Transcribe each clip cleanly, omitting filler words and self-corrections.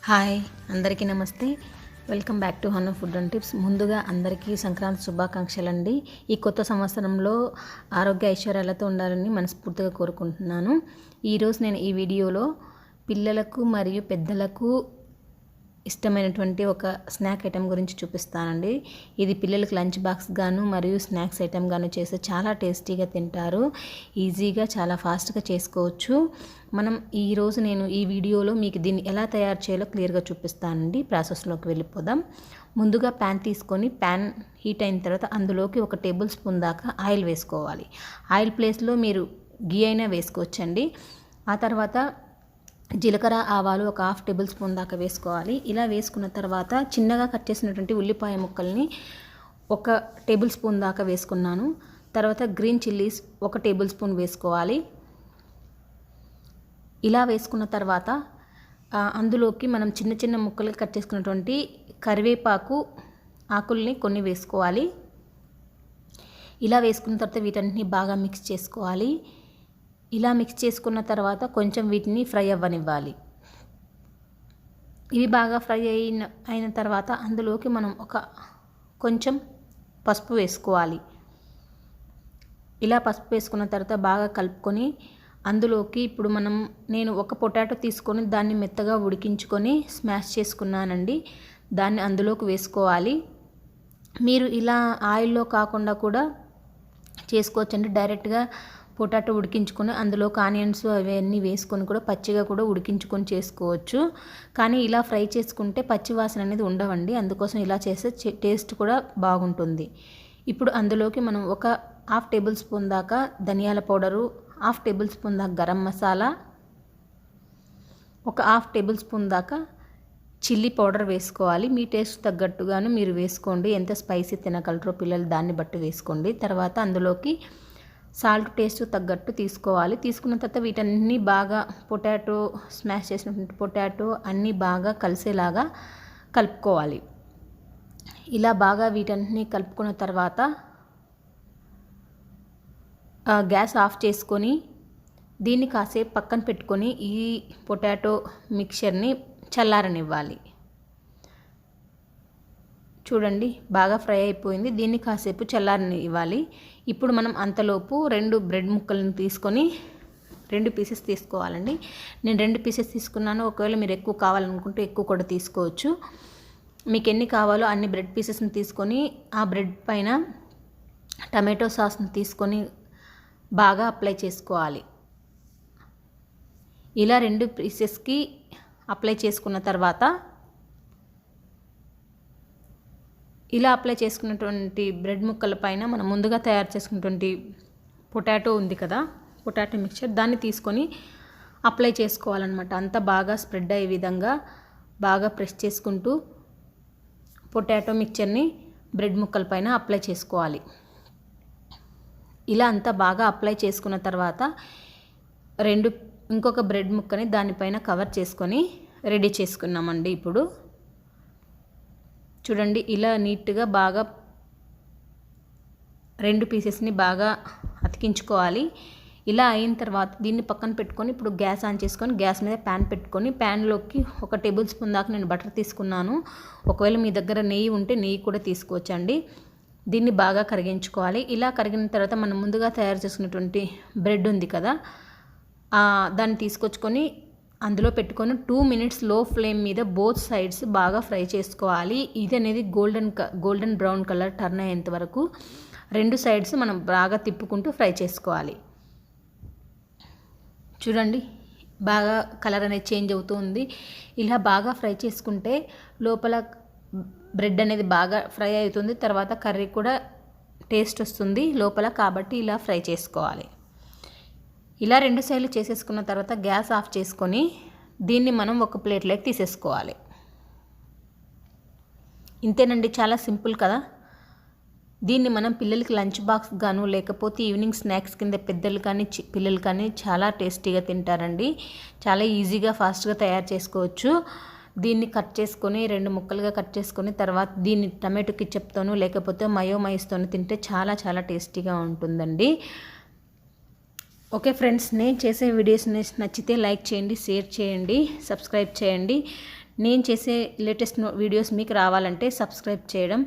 Hi అందరికీ నమస్తే. Welcome back to Hanu food and tips. ముందుగా అందరికీ సంక్రాంతి శుభాకాంక్షలు అండి. ఈ కొత్త సంవత్సరంలో ఆరోగ్య ఐశ్వర్యాలతో ఉండాలని మనస్ఫూర్తిగా కోరుకుంటున్నాను. ఈరోజు నేను ఈ వీడియోలో పిల్లలకు మరియు పెద్దలకు ఇష్టమైనటువంటి ఒక స్నాక్ ఐటెం గురించి చూపిస్తానండి. ఇది పిల్లలకు లంచ్ బాక్స్ గాను మరియు స్నాక్స్ ఐటెం గాను చేస్తే చాలా టేస్టీగా తింటారు. ఈజీగా చాలా ఫాస్ట్గా చేసుకోవచ్చు. ఈరోజు నేను ఈ వీడియోలో మీకు దీన్ని ఎలా తయారు చేయాలో క్లియర్గా చూపిస్తానండి. ప్రాసెస్లోకి వెళ్ళిపోదాం. ముందుగా ప్యాన్ తీసుకొని ప్యాన్ హీట్ అయిన తర్వాత అందులోకి 1 టేబుల్ స్పూన్ దాకా ఆయిల్ వేసుకోవాలి. ఆయిల్ ప్లేస్లో మీరు గీ అయినా వేసుకోవచ్చండి. ఆ తర్వాత జీలకర్ర ఆవాలు 1/2 టేబుల్ స్పూన్ దాకా వేసుకోవాలి. ఇలా వేసుకున్న తర్వాత చిన్నగా కట్ చేసినటువంటి ఉల్లిపాయ ముక్కల్ని 1 టేబుల్ స్పూన్ దాకా వేసుకున్నాను. తర్వాత గ్రీన్ చిల్లీస్ 1 టేబుల్ స్పూన్ వేసుకోవాలి. ఇలా వేసుకున్న తర్వాత అందులోకి మనం చిన్న చిన్న ముక్కలు కట్ చేసుకున్నటువంటి కరివేపాకు ఆకుల్ని కొన్ని వేసుకోవాలి. ఇలా వేసుకున్న తర్వాత వీటన్నిటిని బాగా మిక్స్ చేసుకోవాలి. ఇలా మిక్స్ చేసుకున్న తర్వాత కొంచెం వీటిని ఫ్రై అవ్వనివ్వాలి. ఇవి బాగా ఫ్రై అయిన తర్వాత అందులోకి మనం కొంచెం పసుపు వేసుకోవాలి. ఇలా పసుపు వేసుకున్న తర్వాత బాగా కలుపుకొని అందులోకి ఇప్పుడు నేను 1 పొటాటో తీసుకొని దాన్ని మెత్తగా ఉడికించుకొని స్మాష్ చేసుకున్నానండి. దాన్ని అందులోకి వేసుకోవాలి. మీరు ఇలా ఆయిల్లో కాకుండా కూడా చేసుకోవచ్చండి. డైరెక్ట్గా పొటాటో ఉడికించుకొని అందులోకి ఆనియన్స్ అవన్నీ వేసుకొని కూడా పచ్చిగా కూడా ఉడికించుకొని చేసుకోవచ్చు. కానీ ఇలా ఫ్రై చేసుకుంటే పచ్చి వాసన అనేది ఉండవండి. అందుకోసం ఇలా చేస్తే టేస్ట్ కూడా బాగుంటుంది. ఇప్పుడు అందులోకి మనం 1/2 టేబుల్ స్పూన్ దాకా ధనియాల పౌడరు, 1/2 టేబుల్ స్పూన్ దాకా గరం మసాలా, 1/2 టేబుల్ స్పూన్ దాకా చిల్లీ పౌడర్ వేసుకోవాలి. మీ టేస్ట్ తగ్గట్టుగాను మీరు వేసుకోండి. ఎంత స్పైసీ తినగలరో పిల్లలు దాన్ని బట్టి వేసుకోండి. తర్వాత అందులోకి సాల్ట్ టేస్ట్ తగ్గట్టు తీసుకోవాలి. తీసుకున్న తర్వాత వీటన్ని బాగా పొటాటో స్మాష్ చేసినటువంటి పొటాటో అన్నీ బాగా కలిసేలాగా కలుపుకోవాలి. ఇలా బాగా వీటన్నిటిని కలుపుకున్న తర్వాత గ్యాస్ ఆఫ్ చేసుకొని దీన్ని కాసేపు పక్కన పెట్టుకొని ఈ పొటాటో మిక్చర్ని చల్లారనివ్వాలి. చూడండి బాగా ఫ్రై అయిపోయింది. దీన్ని కాసేపు చల్లారనివ్వాలి. ఇప్పుడు మనం అంతలోపు 2 బ్రెడ్ ముక్కలను తీసుకొని 2 పీసెస్ తీసుకోవాలండి. నేను 2 పీసెస్ తీసుకున్నాను. ఒకవేళ మీరు ఎక్కువ కావాలనుకుంటే ఎక్కువ కూడా తీసుకోవచ్చు. మీకు ఎన్ని కావాలో అన్ని బ్రెడ్ పీసెస్ని తీసుకొని ఆ బ్రెడ్ పైన టమాటో సాస్ని తీసుకొని బాగా అప్లై చేసుకోవాలి. ఇలా 2 పీసెస్కి అప్లై చేసుకున్న తర్వాత ఇలా అప్లై చేసుకున్నటువంటి బ్రెడ్ ముక్కల పైన మనం ముందుగా తయారు చేసుకున్నటువంటి పొటాటో ఉంది కదా, పొటాటో మిక్చర్ దాన్ని తీసుకొని అప్లై చేసుకోవాలన్నమాట. అంతా బాగా స్ప్రెడ్ అయ్యే విధంగా బాగా ప్రెస్ చేసుకుంటూ పొటాటో మిక్చర్ని బ్రెడ్ ముక్కల పైన అప్లై చేసుకోవాలి. ఇలా అంతా బాగా అప్లై చేసుకున్న తర్వాత ఇంకొక బ్రెడ్ ముక్కని దానిపైన కవర్ చేసుకొని రెడీ చేసుకున్నామండి. ఇప్పుడు చూడండి ఇలా నీట్గా బాగా 2 పీసెస్ని బాగా అతికించుకోవాలి. ఇలా అయిన తర్వాత దీన్ని పక్కన పెట్టుకొని ఇప్పుడు గ్యాస్ ఆన్ చేసుకొని గ్యాస్ మీద ప్యాన్ పెట్టుకొని ప్యాన్లోకి 1 టేబుల్ స్పూన్ దాకా నేను బటర్ తీసుకున్నాను. ఒకవేళ మీ దగ్గర నెయ్యి ఉంటే నెయ్యి కూడా తీసుకోవచ్చండి. దీన్ని బాగా కరిగించుకోవాలి. ఇలా కరిగిన తర్వాత మనం ముందుగా తయారు చేసుకున్నటువంటి బ్రెడ్ ఉంది కదా, దాన్ని తీసుకొచ్చుకొని అందులో పెట్టుకొని 2 మినిట్స్ లో ఫ్లేమ్ మీద బోత్ సైడ్స్ బాగా ఫ్రై చేసుకోవాలి. ఇది అనేది గోల్డెన్ బ్రౌన్ కలర్ టర్న్ అయ్యేంత వరకు 2 సైడ్స్ మనం బాగా తిప్పుకుంటూ ఫ్రై చేసుకోవాలి. చూడండి బాగా కలర్ అనేది చేంజ్ అవుతూ ఉంది. ఇలా బాగా ఫ్రై చేసుకుంటే లోపల బ్రెడ్ అనేది బాగా ఫ్రై అవుతుంది. తర్వాత కర్రీ కూడా టేస్ట్ వస్తుంది లోపల. కాబట్టి ఇలా ఫ్రై చేసుకోవాలి. ఇలా 2 సైడ్లు చేసేసుకున్న తర్వాత గ్యాస్ ఆఫ్ చేసుకొని దీన్ని మనం ఒక ప్లేట్లోకి తీసేసుకోవాలి. ఇంతేనండి, చాలా సింపుల్ కదా. దీన్ని మనం పిల్లలకి లంచ్ బాక్స్ గాను లేకపోతే ఈవినింగ్ స్నాక్స్ కింద పెద్దలు కానీ పిల్లలు కానీ చాలా టేస్టీగా తింటారండి. చాలా ఈజీగా ఫాస్ట్గా తయారు చేసుకోవచ్చు. దీన్ని కట్ చేసుకొని 2 ముక్కలుగా కట్ చేసుకొని తర్వాత దీన్ని టమాటో కెచప్తోనూ లేకపోతే మయోమైస్తోనూ తింటే చాలా చాలా టేస్టీగా ఉంటుందండి. ఓకే ఫ్రెండ్స్, నేను చేసే వీడియోస్ నచ్చితే లైక్ చేయండి, షేర్ చేయండి, సబ్స్క్రైబ్ చేయండి. నేను చేసే లేటెస్ట్ వీడియోస్ మీకు రావాలంటే సబ్స్క్రైబ్ చేయడం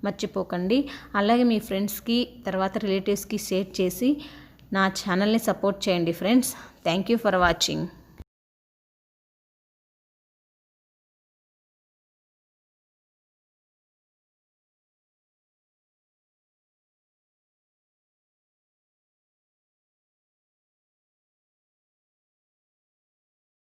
మర్చిపోకండి. అలాగే మీ ఫ్రెండ్స్కి తర్వాత రిలేటివ్స్కి షేర్ చేసి నా ఛానల్ని సపోర్ట్ చేయండి friends. Thank you for watching.